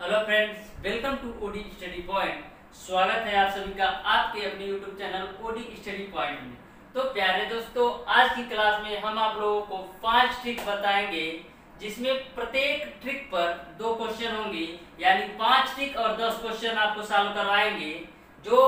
Hello friends, welcome to OD study point. स्वागत है आप सभी का आपके अपने YouTube channel OD study point में। तो प्यारे दोस्तों, आज की क्लास में हम आप लोगों को 5 ट्रिक बताएंगे, जिसमें प्रत्येक ट्रिक पर 2 क्वेश्चन होंगे, यानी 5 ट्रिक और 10 क्वेश्चन आपको सॉल्व करवाएंगे, जो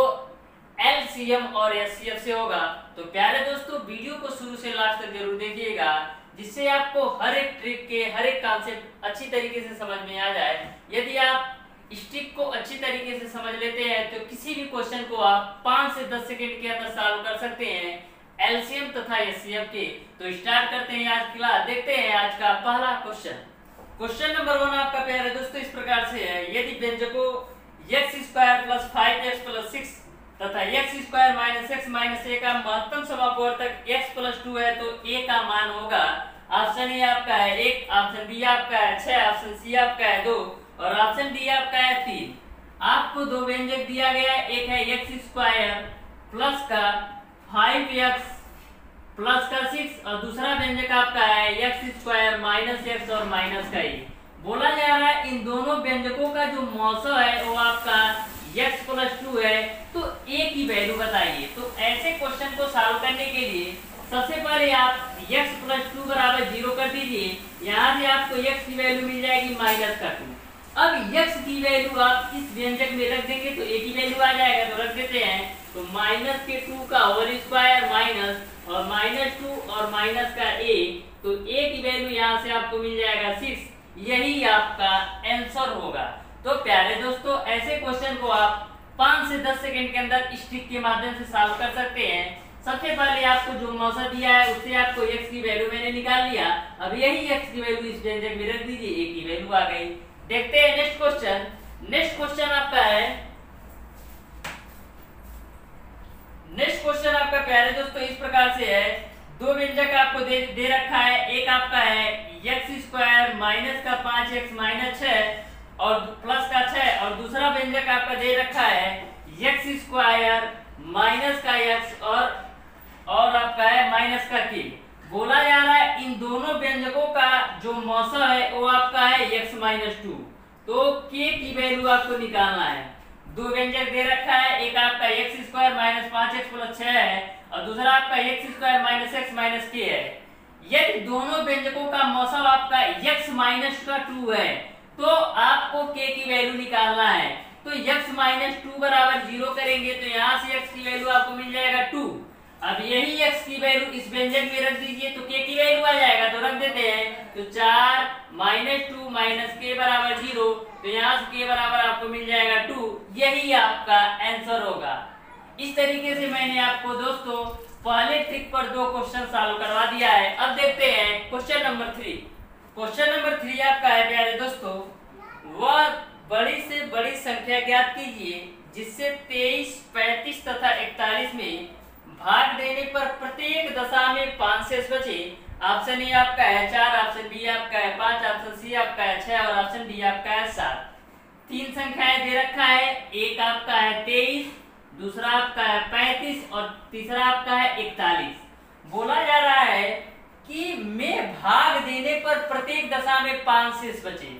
एलसीएम और एचसीएफ से होगा। तो प्यारे दोस्तों, वीडियो को शुरू से लास्ट तक जरूर देखिएगा, जिससे आपको हर एक ट्रिक के हर एक कॉन्सेप्ट अच्छी तरीके से समझ में आ जाए। यदि आप इस ट्रिक को अच्छी तरीके से समझ लेते हैं तो किसी भी क्वेश्चन को आप 5 से 10 सेकंड के अंदर सॉल्व कर सकते हैं, एलसीएम तथा एचसीएफ के। तो स्टार्ट करते हैं आज की क्लास। देखते हैं आज का पहला क्वेश्चन। क्वेश्चन नंबर 1 आपका प्यारे दोस्तों इस प्रकार से है। यदि व्यंजकों x² + 5x + 6 तथा x² - x - a का महत्तम समापवर्तक x + 2 है, तो a का मान होगा। ऑप्शन ए आपका है 1, ऑप्शन बी आपका है 6, ऑप्शन सी आपका है 2 और ऑप्शन डी आपका है 3। आपको 2 व्यंजक दिया गया है, एक है x² प्लस का 5x प्लस का 6 और दूसरा व्यंजक आपका है x² - x और माइनस का a। बोला जा रहा है इन दोनों व्यंजकों का जो मौसा है वो आपका x + 2 है, तो a की वैल्यू बताइए। तो ऐसे क्वेश्चन को सॉल्व करने के लिए सबसे पहले आप x + 2 = 0 कर दीजिए। यहाँ से आपको x की वैल्यू मिल जाएगी -2। अब x की वैल्यू आप इस व्यंजक में रख देंगे तो a की वैल्यू आ जाएगा, तो रख देते हैं। तो -2 का होल स्क्वायर माइनस और -2 और माइनस का a, तो a की वैल्यू यहाँ से आपको मिल जाएगा 6। यही आपका आंसर होगा। तो प्यारे दोस्तों, ऐसे क्वेश्चन को आप 5 से 10 सेकंड के अंदर इस ट्रिक के माध्यम से सॉल्व कर सकते हैं। सबसे पहले आपको जो मौसा दिया है उससे आपको x की वैल्यू मैंने निकाल लिया। अब यही x की वैल्यू इस व्यंजक में रख दीजिए, a की वैल्यू आ गई। देखते हैं नेक्स्ट क्वेश्चन। नेक्स्ट क्वेश्चन आपका है, नेक्स्ट क्वेश्चन आपका प्यारे दोस्तों इस प्रकार से है। 2 व्यंजक आपको दे रखा है। एक आपका है x² - 5x - 6 और प्लस का 6 और दूसरा व्यंजक आपका दे रखा है x² - का x और आपका है माइनस का k। बोला जा रहा है इन दोनों व्यंजकों का जो मौसा है वो आपका है x - 2, तो k की वैल्यू आपको निकालना है। 2 व्यंजक दे रखा है, एक आपका x² - 5x + 6 है और दूसरा आपका x² - x - k है। यदि दोनों व्यंजकों का मौसा आपका x - 2 है, तो आपको k की वैल्यू निकालना है। तो x - 2 = 0 करेंगे तो यहाँ से x की वैल्यू आपको मिल जाएगा 2। अब यही x की वैल्यू इस व्यंजक में रख दीजिए तो k की वैल्यू आ जाएगा, तो रख देते हैं। तो 4 - 2 - k = 0, तो यहाँ से k बराबर आपको मिल जाएगा 2। यही आपका आंसर होगा। इस तरीके से मैंने आपको दोस्तों पहले ट्रिक पर 2 क्वेश्चन सॉल्व करवा दिया है। अब देखते हैं क्वेश्चन नंबर 3। क्वेश्चन नंबर 3 आपका है प्यारे दोस्तों, वह बड़ी से बड़ी संख्या ज्ञात कीजिए जिससे 23, 35 तथा 41 में भाग देने पर प्रत्येक दशा में 5 शेष बचे। ऑप्शन ए आपका है 4, ऑप्शन बी आपका है 5, ऑप्शन सी आपका है 6 और ऑप्शन डी आपका है 7। 3 संख्याएं दे रखा है, एक आपका है 23, दूसरा आपका है 35 और तीसरा आपका है 41। बोला जा रहा है कि में भाग देने पर प्रत्येक दशा में 5 शेष बचे।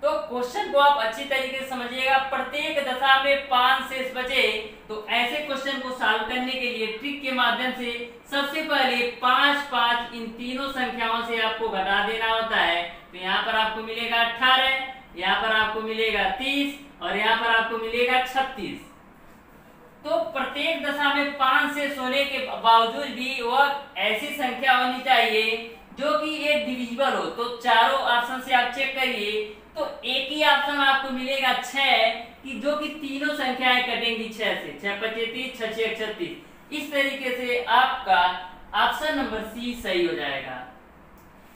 तो क्वेश्चन को आप अच्छी तरीके से समझिएगा। प्रत्येक दशा में 5 शेष बचे, तो ऐसे क्वेश्चन को सॉल्व करने के लिए ट्रिक के माध्यम से सबसे पहले 5 5 इन तीनों संख्याओं से आपको घटा देना होता है। तो यहाँ पर आपको मिलेगा 18, यहाँ पर आपको मिलेगा 30 और यहाँ पर आपको मिलेगा 36। तो प्रत्येक दशा में 5 शेष होने के बावजूद भी वह ऐसी संख्या होनी चाहिए जो कि एक डिविजिबल हो। तो चारों ऑप्शन से आप चेक करिए, तो एक ही ऑप्शन आपको मिलेगा 6 कि जो कि तीनों संख्याएं कटेंगी 6 से। 6 × 5 = 30, 6 × 6 = 36। इस तरीके से आपका ऑप्शन नंबर सी सही हो जाएगा।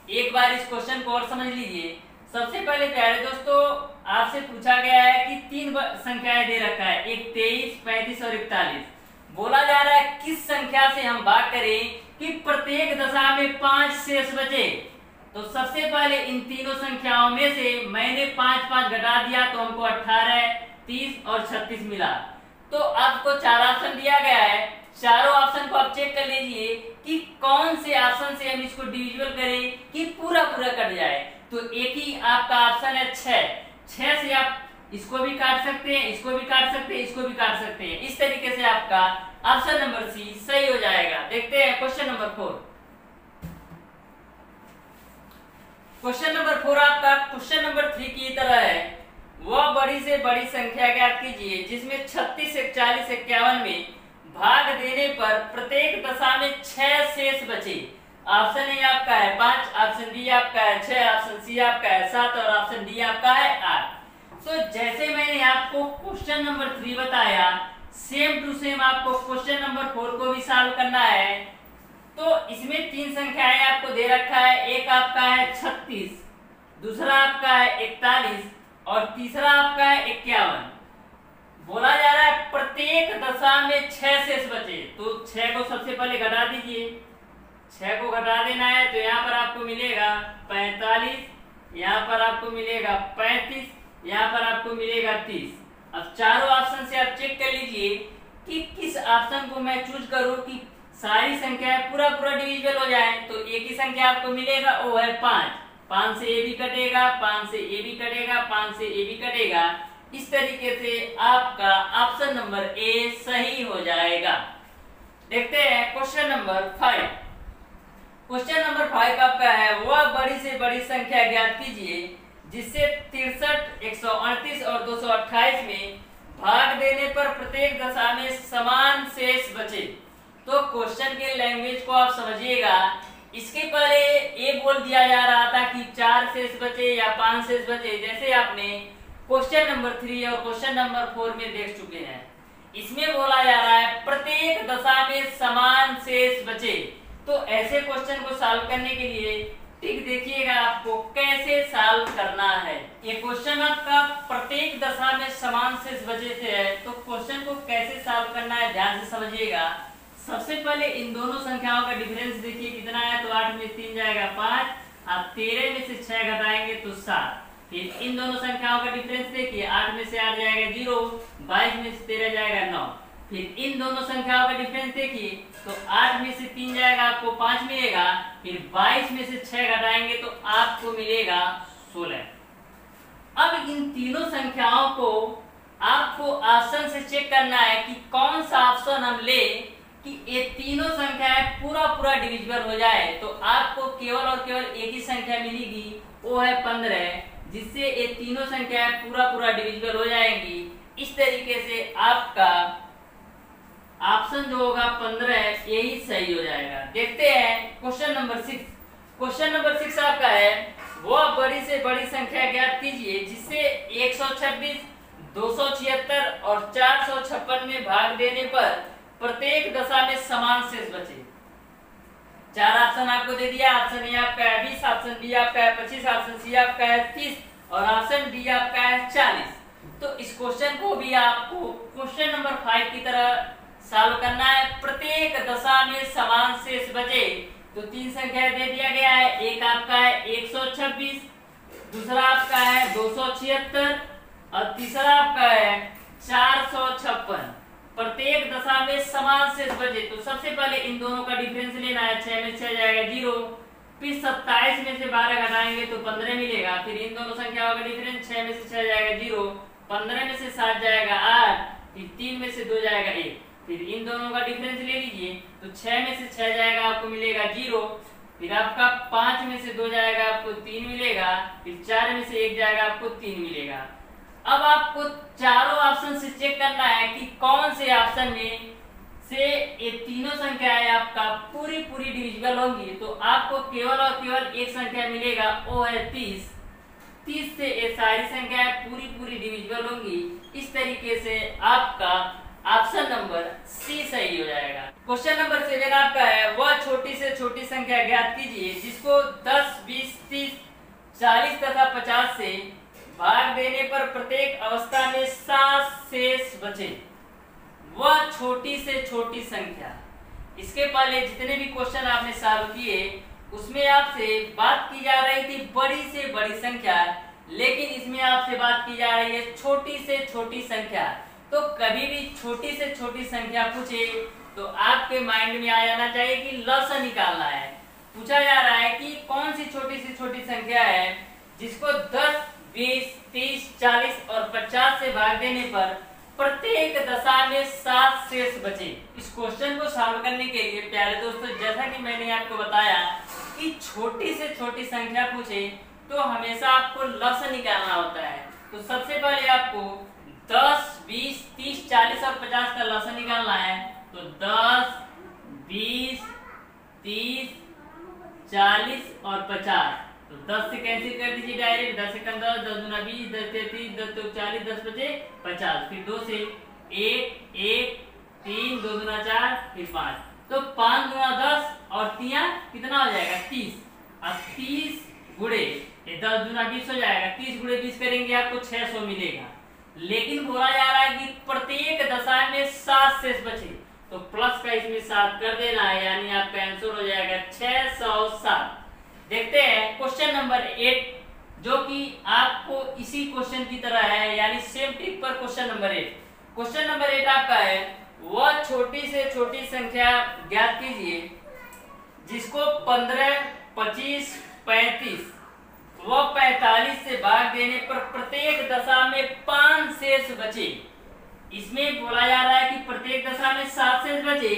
एक बार इस क्वेश्चन को और समझ लीजिए। सबसे पहले प्यारे दोस्तों, आपसे पूछा गया है कि 3 संख्याएं दे रखा है, एक 23, 35 और 41। बोला जा रहा है किस संख्या से हम भाग करें कि प्रत्येक दशा में 5 शेष बचे। तो सबसे पहले इन तीनों संख्याओं में से मैंने 5 5 घटा दिया तो हमको 18, 30 और 36 मिला। तो आपको 4 ऑप्शन दिया गया है, चारों ऑप्शन को आप चेक कर लीजिए कि कौन से ऑप्शन से हम इसको डिविजिबल करें कि पूरा पूरा कट जाए। तो एक ही आपका ऑप्शन है 6। 6 से आप इसको भी काट सकते हैं, इसको भी काट सकते हैं, इसको भी काट सकते हैं। इस तरीके से आपका ऑप्शन नंबर सी सही हो जाएगा। देखते हैं क्वेश्चन नंबर 4। क्वेश्चन नंबर 4 आपका क्वेश्चन नंबर 3 की तरह है। वह बड़ी से बड़ी संख्या ज्ञात कीजिए जिसमें 36, 41, 51 में भाग देने पर प्रत्येक दशा में 6 शेष बचे। ऑप्शन ए आपका है 5, ऑप्शन बी आपका है 6, ऑप्शन सी आपका है 7 और ऑप्शन डी आपका है 8। तो जैसे मैंने आपको क्वेश्चन नंबर 3 बताया, सेम टू सेम आपको क्वेश्चन नंबर 4 को भी सॉल्व करना है। तो इसमें 3 संख्याएं आपको दे रखा है। एक आपका है 36, दूसरा आपका है 41 और तीसरा आपका है 51। बोला जा रहा है प्रत्येक दशा में 6 शेष बचे। तो 6 को सबसे पहले घटा दीजिए। 6 को घटा देना है तो यहाँ पर आपको मिलेगा 45, यहाँ पर आपको मिलेगा 35, यहाँ पर आपको मिलेगा 30। अब चारों ऑप्शन से आप चेक कर लीजिए कि किस ऑप्शन को मैं चूज करूं कि सारी संख्याएं पूरा डिविजिबल हो जाए। तो एक ही संख्या आपको मिलेगा, वो है 5। 5 से ए भी कटेगा, 5 से ए भी कटेगा, 5 से ए भी कटेगा। इस तरीके से आपका ऑप्शन नंबर ए सही हो जाएगा। देखते हैं क्वेश्चन नंबर 5। क्वेश्चन नंबर 5 आपका है, वह बड़ी से बड़ी संख्या ज्ञात कीजिए जिससे 63, 138 और 228 में भाग देने पर प्रत्येक दशा में समान शेष बचे। तो क्वेश्चन के लैंग्वेज को आप समझिएगा। इसके पहले ये बोल दिया जा रहा था कि 4 शेष बचे या 5 शेष बचे, जैसे आपने क्वेश्चन नंबर 3 और क्वेश्चन नंबर 4 में देख चुके हैं। इसमें बोला जा रहा है प्रत्येक दशा में समान शेष बचे। तो ऐसे क्वेश्चन को सॉल्व करने के लिए टिक देखिएगा आपको कैसे सॉल्व करना है। ये क्वेश्चन आपका प्रत्येक दशा में समान शेष बचे से है। तो क्वेश्चन को कैसे सॉल्व करना है ध्यान से समझिएगा। सबसे पहले इन दोनों संख्याओं का डिफरेंस देखिए कितना है। तो 8 में 3 जाएगा 5, आप 13 में से 6 घटाएंगे तो 7। फिर इन दोनों संख्याओं का डिफरेंस देखिए, 8 में से 8 जाएगा 0, 22 में से 13 जाएगा 9। फिर इन दोनों संख्याओं का डिफरेंस देखिए, तो 8 में से 3 जाएगा आपको 5 मिलेगा। फिर 22 में से 6 घटाएंगे तो आपको मिलेगा 16। अब इन तीनों संख्याओं को आपको ऑप्शन से चेक करना है कि कौन सा ऑप्शन हम ले कि ये तीनों संख्याएं पूरा डिविजिबल हो जाए। तो आपको केवल और केवल एक ही संख्या मिलेगी, वो है 15, जिससे ये तीनों संख्याएं पूरा डिविजिबल हो जाएंगी। इस तरीके से आपका ऑप्शन जो होगा 15 यही सही हो जाएगा। देखते हैं क्वेश्चन नंबर 6। क्वेश्चन नंबर 6 आपका है, वह बड़ी से बड़ी संख्या ज्ञात कीजिए जिससे 126, 276 और 456 में भाग देने पर प्रत्येक दशा में समान शेष बचे। 4 ऑप्शन आपको दे दिया। ऑप्शन ए आपका है 20, ऑप्शन बी आपका है 25, ऑप्शन सी आपका है 30 और ऑप्शन डी आपका है 40। तो इस क्वेश्चन को भी आपको क्वेश्चन नंबर 5 की तरह सॉल्व करना है। प्रत्येक दशा में समान शेष बचे। तो 3 संख्या दे दिया गया है। एक आपका है 126, दूसरा आपका है 276 और तीसरा आपका है 456। प्रत्येक दशा में समान शेष बचे। तो सबसे पहले इन दोनों का डिफरेंस लेना है। 6 में 6 जाएगा 0, फिर 27 में से 12 घटाएंगे तो 15 मिलेगा। फिर इन दोनों संख्याओं का डिफरेंस 6 में से 6 जाएगा 0, 15 में से 7 जाएगा 8, फिर 3 में से 2 जाएगा 1। फिर इन दोनों का डिफरेंस ले लीजिए, तो 6 में से 6 जाएगा आपको मिलेगा 0, फिर आपका 5 में से 2 जाएगा आपको 3 मिलेगा, फिर 4 में से 1 जाएगा आपको 3 मिलेगा। अब आपको चारों ऑप्शन से चेक करना है कि कौन से ऑप्शन में से ये तीनों संख्याएं आपका पूरी डिविजिबल होंगी। तो आपको केवल और केवल एक संख्या मिलेगा, वो है 30। 30 से ये सारी संख्याएं पूरी डिविजिबल होंगी। इस तरीके से आपका ऑप्शन नंबर सी सही हो जाएगा। क्वेश्चन नंबर 7 आपका है, वह छोटी से छोटी संख्या ज्ञात कीजिए जिसको 10, 20, 30, 40 तथा 50 से भाग देने पर प्रत्येक अवस्था में 7 शेष बचे। वह छोटी से छोटी संख्या। इसके पहले जितने भी क्वेश्चन आपने सॉल्व किए उसमें आपसे बात की जा रही थी बड़ी से बड़ी संख्या, लेकिन इसमें आपसे बात की जा रही है छोटी से छोटी संख्या। तो कभी भी छोटी से छोटी संख्या पूछे तो आपके माइंड में आ जाना चाहिए कि लॉसन निकालना है। पूछा जा रहा है कि कौन सी छोटी से छोटी संख्या है जिसको 10, 20, 30, 40 और 50 से भाग देने पर प्रत्येक दशा में 7 शेष बचे। इस क्वेश्चन को सॉल्व करने के लिए प्यारे दोस्तों, जैसा कि मैंने आपको बताया कि छोटी से छोटी संख्या पूछे तो हमेशा आपको लसागु निकालना होता है। तो सबसे पहले आपको 10, 20, 30, 40 और 50 का लसागु निकालना है। तो 10, 20, 30, 40 और 50, तो 10 से कैंसिल कर दीजिए डायरेक्ट। 10 से कम 10, 10 दूना 20, 10 से 30, 10 तो 40, 10 बचे 50। फिर 2 से 1, 1, 3, 2 दूना 4, फिर 5, तो 5 दूना 10 और 3 कितना हो जाएगा 30। अब 30 गुणे 10 दूना 20 हो जाएगा। 30 गुणे 20 करेंगे आपको 600 मिलेगा। लेकिन बोला जा रहा है कि प्रत्येक दशा में 7 शेष बचे, तो प्लस का इसमें 7 कर देना है, यानी आपका आंसर हो जाएगा 607। देखते हैं क्वेश्चन नंबर 8, जो कि आपको इसी क्वेश्चन की तरह है, यानी सेम ट्रिक पर क्वेश्चन नंबर 8। क्वेश्चन नंबर 8 आपका है, वह छोटी से छोटी संख्या ज्ञात कीजिए जिसको 15, 25, 35 व 45 से भाग देने पर प्रत्येक दशा में 5 शेष बचे। इसमें बोला जा रहा है कि प्रत्येक दशा में 7 शेष बचे,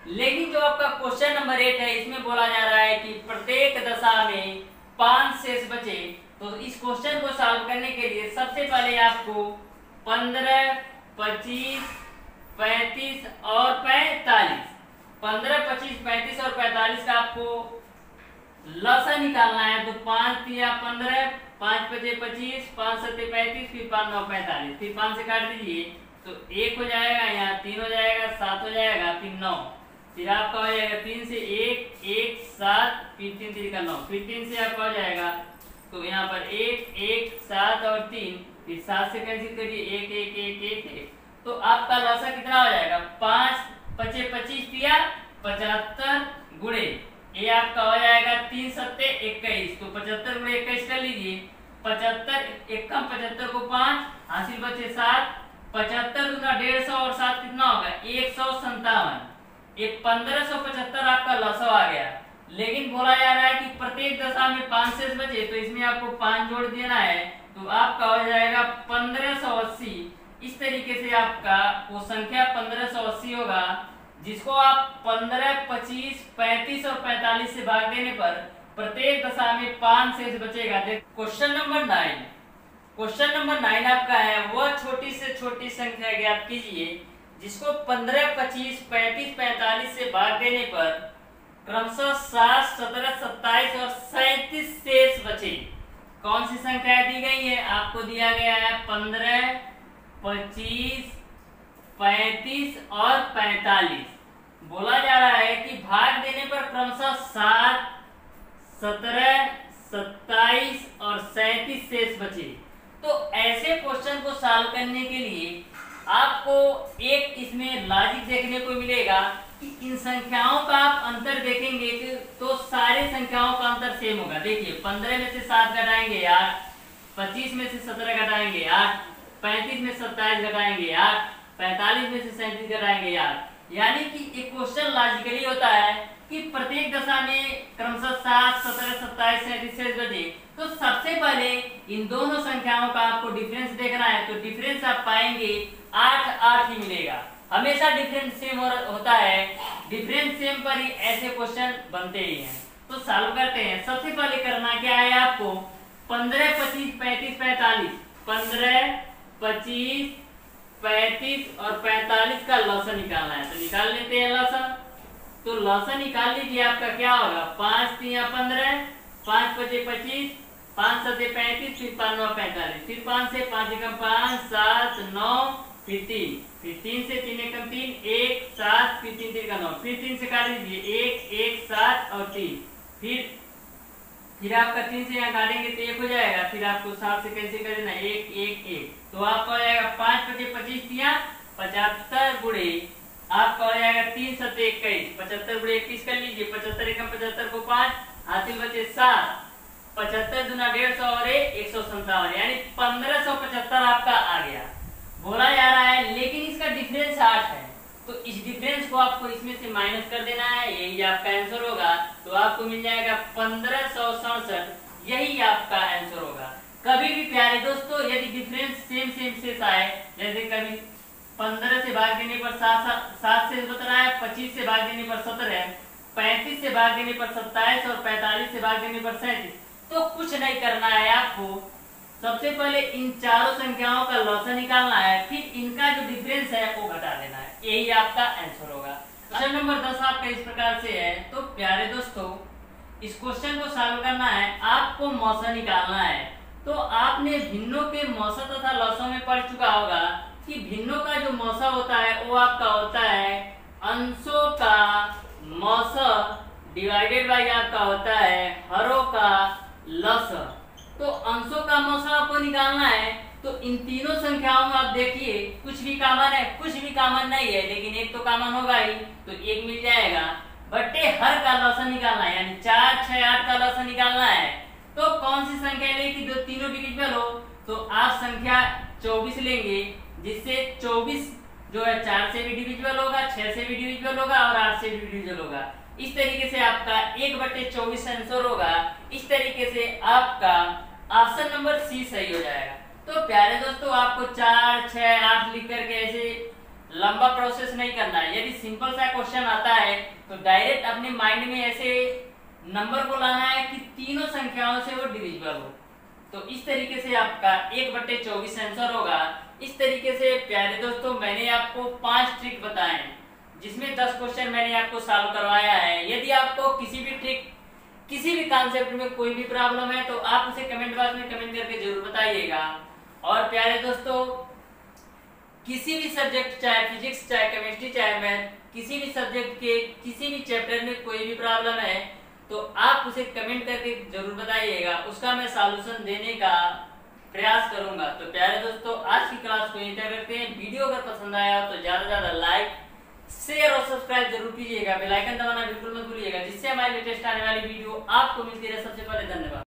लेकिन जो आपका क्वेश्चन नंबर 8 है इसमें बोला जा रहा है कि प्रत्येक दशा में 5 शेष बचे। तो इस क्वेश्चन को सॉल्व करने के लिए सबसे पहले आपको 15, 25, 35 और 45, 15, 25, 35 और 45 का आपको लसागु निकालना है। तो 5 3 15, 5 5 25, 5 7 35, फिर 5 9 45, फिर 5 से काट दीजिए तो 1 हो जाएगा, यहाँ 3 हो जाएगा, 7 हो जाएगा, फिर 9, फिर आपका हो जाएगा 3 से 1, 1, 7, फिर 3 3 का 9, फिर 3 से आपका हो जाएगा, तो यहाँ पर 1, 1, 7 और 3, फिर 7 से कैंसिल करिए 1, 1, 1, 1, 1, तो आपका लसागु कितना हो जाएगा 5 5 25 दिया 75 गुणे ये आपका हो जाएगा 3 7 21, तो 75 गुणे 21 कर लीजिए। 75 एकम 75 को 5 हासिल बचे 7, 75 गुना 150 और 7 कितना होगा 157। ये 1575 आपका लसागु आ गया। लेकिन बोला जा रहा है कि प्रत्येक दशा में 5 शेष बचे, तो इसमें आपको 5 जोड़ देना है, तो आपका हो जाएगा 1580। इस तरीके से आपका वो संख्या 1580 होगा, जिसको आप 15, 25, 35 और 45 से भाग देने पर प्रत्येक दशा में 5 शेष बचेगा। क्वेश्चन नंबर 9, क्वेश्चन नंबर 9 आपका है, वह छोटी से छोटी संख्या ज्ञात कीजिए जिसको 15, 25, 35, 45 से भाग देने पर क्रमशः 7, 17, 27 और 37 शेष बचे। कौन सी संख्या दी गई है? आपको दिया गया है 15, 25, 35 और 45। बोला जा रहा है कि भाग देने पर क्रमशः 7, 17, 27 और 37 शेष बचे। तो ऐसे क्वेश्चन को सॉल्व करने के लिए आपको एक इसमें लॉजिक देखने को मिलेगा कि इन संख्याओं का आप अंतर देखेंगे तो सारे संख्याओं का अंतर सेम होगा। देखिए 15 में से 7 घटाएंगे 8, 25 में से 17 घटाएंगे 8, 35 में 27 घटाएंगे 8, 45 में से 37 घटाएंगे 8। यानी कि एक क्वेश्चन लॉजिकली होता है कि प्रत्येक दशा में क्रमशः 7, 17, 27, 37 शेष बचे। तो सबसे पहले इन दोनों संख्याओं का आपको डिफरेंस देखना है, तो डिफरेंस आप पाएंगे 8, 8 ही मिलेगा। हमेशा डिफरेंस सेम होता है, डिफरेंस सेम पर ही ऐसे क्वेश्चन बनते ही हैं। तो सॉल्व करते हैं। सबसे पहले करना क्या है आपको 15, 25, 35, 45, 15, 25, 35 और 45 का लसागु निकालना है। तो निकाल लेते हैं लसागु। तो लसागु निकाल लीजिए, आपका क्या होगा 5 3 15, 5 5 25, 5 7 35, फिर 5 9 45, फिर 5 से 5 एकम 5, 7 9, फिर 3, फिर 3 से 3 एकम 3, 1 7, फिर 3 3 का 9, फिर 3 से काट दीजिए 1 1 7 और 3, फिर आपका 3 से यहाँ काटेंगे तो 1 हो जाएगा, फिर आपको 7 से कैंसिल कर देना 1 1 1, तो आपका हो जाएगा 5 5 25 दिया 75 गुणे आपका हो जाएगा 3 7 21, 75 गुणे 21 कर लीजिए। 75 एकम 75 को 5 हासिल बचे 7, 75 दूना 150 और 157, यानी 1575 आपका आ गया। बोला जा रहा है लेकिन इसका डिफरेंस 8 है, तो इस डिफरेंस को आपको इसमें से माइनस कर देना है, यही आपका आंसर होगा। तो आपको मिल जाएगा 1567, यही आपका आंसर होगा। कभी भी प्यारे दोस्तों यदि डिफरेंस भाग देने पर 7 से 17 है, 25 से भाग देने पर 17 है, 35 से भाग देने पर 27 और 45 से भाग देने पर 37। तो कुछ नहीं करना है आपको, सबसे पहले इन चारों संख्याओं का लॉसा निकालना है, फिर इनका जो डिफरेंस है वो घटा देना है, यही आपका आंसर होगा। क्वेश्चन नंबर 10 आपका इस प्रकार से है। तो प्यारे दोस्तों, इस क्वेश्चन को सॉल्व करना है, आपको मौसा निकालना है। तो आपने भिन्नों के मौसा तथा लॉसों में पढ़ चुका होगा कि भिन्नों का जो मौसा होता है वो आपका होता है अंशों का मौसा डिवाइडेड बाई आपका होता है हरों का लॉसा। तो अंशों का मौसा आपको निकालना है। तो इन तीनों संख्याओं में आप देखिए कुछ भी कॉमन है, कुछ भी कॉमन नहीं है, लेकिन एक तो कॉमन होगा ही, तो एक मिल जाएगा। बटे हर का लॉसा निकालना है, यानी 4, 6, 8 का लॉसा निकालना है। तो कौन सी संख्या लेगी जो तीनों डिविजिबल हो? तो आप संख्या 24 लेंगे, जिससे 24 जो है 4 से भी डिविजिबल होगा, 6 से भी डिविजिबल होगा और 8 से भी डिविजिबल होगा। इस तरीके से आपका 1/24 आंसर होगा। इस तरीके से आपका ऑप्शन नंबर सी सही हो जाएगा। तो प्यारे दोस्तों, आपको 4, 6, 8 लिख करके ऐसे लंबा प्रोसेस नहीं करना है। यदि सिंपल सा क्वेश्चन आता है तो डायरेक्ट अपने माइंड में ऐसे नंबर को लाना है कि तीनों संख्याओं से वो डिविजिबल हो। तो इस तरीके से आपका 1/24 आंसर होगा। इस तरीके से प्यारे दोस्तों, मैंने आपको 5 ट्रिक बताए हैं, जिसमें 10 क्वेश्चन मैंने आपको सॉल्व करवाया है। यदि आपको किसी भी ट्रिक, किसी भी कॉन्सेप्ट में कोई भी प्रॉब्लम है तो आप उसे कमेंट बॉक्स में कमेंट करके जरूर बताइएगा। और प्यारे दोस्तों, किसी भी सब्जेक्ट, चाहे फिजिक्स, चाहे केमिस्ट्री, चाहे मैथ, किसी भी सब्जेक्ट के किसी भी चैप्टर में कोई भी प्रॉब्लम है तो आप उसे कमेंट करके जरूर बताइएगा, उसका मैं सॉल्यूशन देने का प्रयास करूंगा। तो प्यारे दोस्तों, आज की क्लास को यहीं तक रखते हैं। वीडियो अगर पसंद आया हो तो ज्यादा से ज्यादा लाइक, शेयर और सब्सक्राइब जरूर कीजिएगा। बेल आइकन दबाना बिल्कुल मत भूलिएगा, जिससे हमारी लेटेस्ट आने वाली वीडियो आपको मिलती रहे सबसे पहले। धन्यवाद।